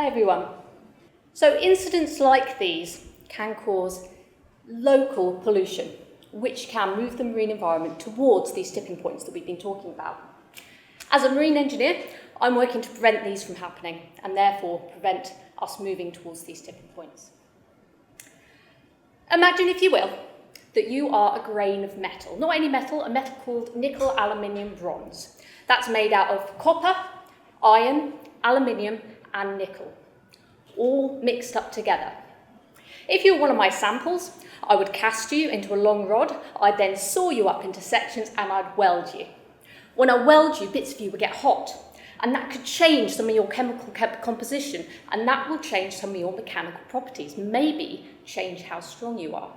Hi everyone. So incidents like these can cause local pollution, which can move the marine environment towards these tipping points that we've been talking about. As a marine engineer, I'm working to prevent these from happening and therefore prevent us moving towards these tipping points. Imagine, if you will, that you are a grain of metal. Not any metal, a metal called nickel, aluminium, bronze. That's made out of copper, iron, aluminium and nickel, all mixed up together. If you were one of my samples, I would cast you into a long rod, I'd then saw you up into sections and I'd weld you. When I weld you, bits of you would get hot, and that could change some of your chemical composition, and that will change some of your mechanical properties, maybe change how strong you are.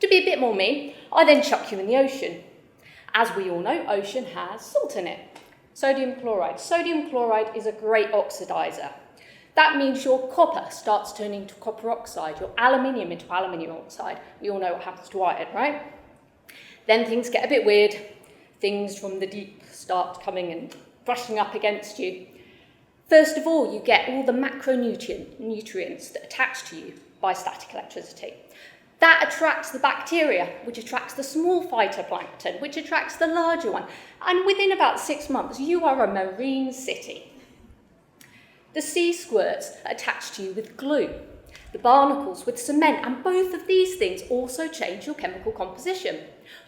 To be a bit more mean, I then chuck you in the ocean. As we all know, ocean has salt in it. Sodium chloride. Sodium chloride is a great oxidizer. That means your copper starts turning to copper oxide, your aluminium into aluminium oxide. We all know what happens to iron, right? Then things get a bit weird. Things from the deep start coming and brushing up against you. First of all, you get all the macronutrients that attach to you by static electricity. That attracts the bacteria, which attracts the small phytoplankton, which attracts the larger one. And within about 6 months, you are a marine city. The sea squirts are attached to you with glue, the barnacles with cement, and both of these things also change your chemical composition.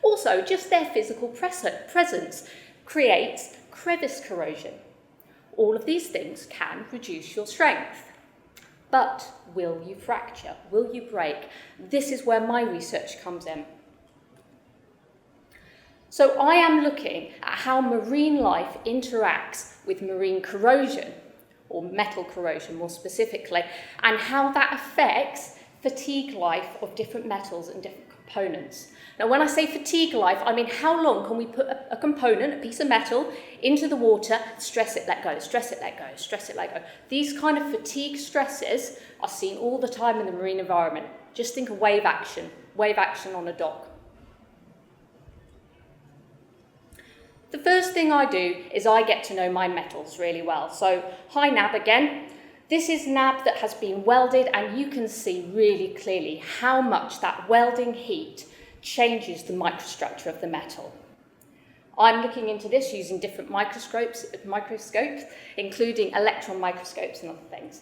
Also, just their physical presence creates crevice corrosion. All of these things can reduce your strength. But will you fracture? Will you break? This is where my research comes in. So I am looking at how marine life interacts with marine corrosion, or metal corrosion more specifically, and how that affects fatigue life of different metals and different components. Now, when I say fatigue life, I mean how long can we put a component, a piece of metal, into the water, stress it, let go, stress it, let go, stress it, let go. These kind of fatigue stresses are seen all the time in the marine environment. Just think of wave action on a dock. The first thing I do is I get to know my metals really well. So, hi NAB again. This is NAB that has been welded, and you can see really clearly how much that welding heat changes the microstructure of the metal. I'm looking into this using different microscopes, including electron microscopes and other things.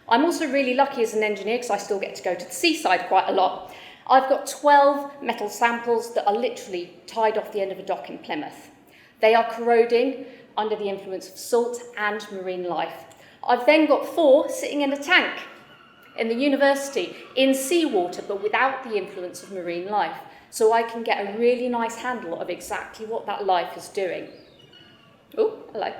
I'm also really lucky as an engineer because I still get to go to the seaside quite a lot. I've got 12 metal samples that are literally tied off the end of a dock in Plymouth. They are corroding under the influence of salt and marine life. I've then got 4 sitting in a tank in the university in seawater, but without the influence of marine life. So I can get a really nice handle of exactly what that life is doing. Oh, hello.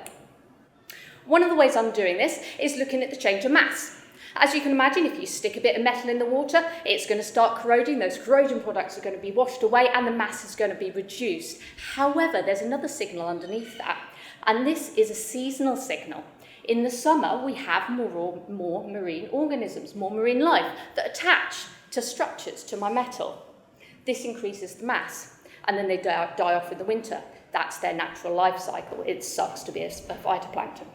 One of the ways I'm doing this is looking at the change of mass. As you can imagine, if you stick a bit of metal in the water, it's going to start corroding. Those corrosion products are going to be washed away and the mass is going to be reduced. However, there's another signal underneath that, and this is a seasonal signal. In the summer, we have more marine organisms, more marine life that attach to structures, to my metal. This increases the mass, and then they die off in the winter. That's their natural life cycle. It sucks to be a phytoplankton.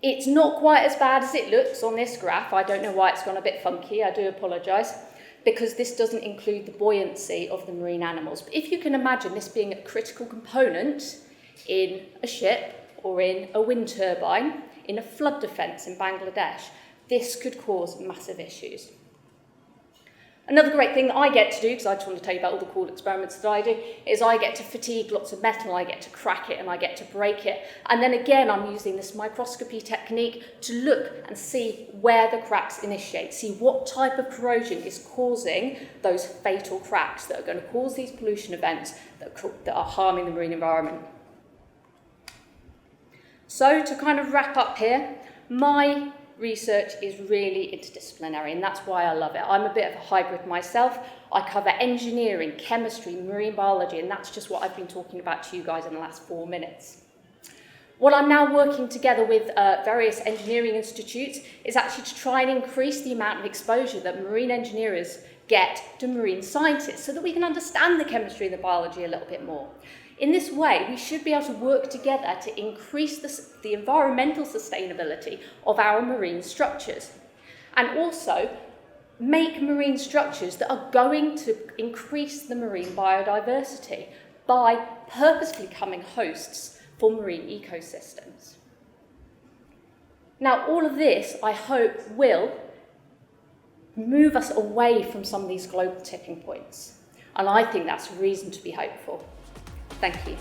It's not quite as bad as it looks on this graph. I don't know why it's gone a bit funky. I do apologise, because this doesn't include the buoyancy of the marine animals. But if you can imagine this being a critical component in a ship, or in a wind turbine, in a flood defence in Bangladesh, this could cause massive issues. Another great thing that I get to do, because I just want to tell you about all the cool experiments that I do, is I get to fatigue lots of metal, I get to crack it and I get to break it. And then again, I'm using this microscopy technique to look and see where the cracks initiate, see what type of corrosion is causing those fatal cracks that are going to cause these pollution events that are harming the marine environment. So to kind of wrap up here, my research is really interdisciplinary, and that's why I love it. I'm a bit of a hybrid myself. I cover engineering, chemistry, marine biology, and that's just what I've been talking about to you guys in the last 4 minutes. What I'm now working together with various engineering institutes is actually to try and increase the amount of exposure that marine engineers get to marine scientists so that we can understand the chemistry and the biology a little bit more. In this way, we should be able to work together to increase the environmental sustainability of our marine structures, and also make marine structures that are going to increase the marine biodiversity by purposefully becoming hosts for marine ecosystems. Now, all of this, I hope, will move us away from some of these global tipping points, and I think that's a reason to be hopeful. Thank you.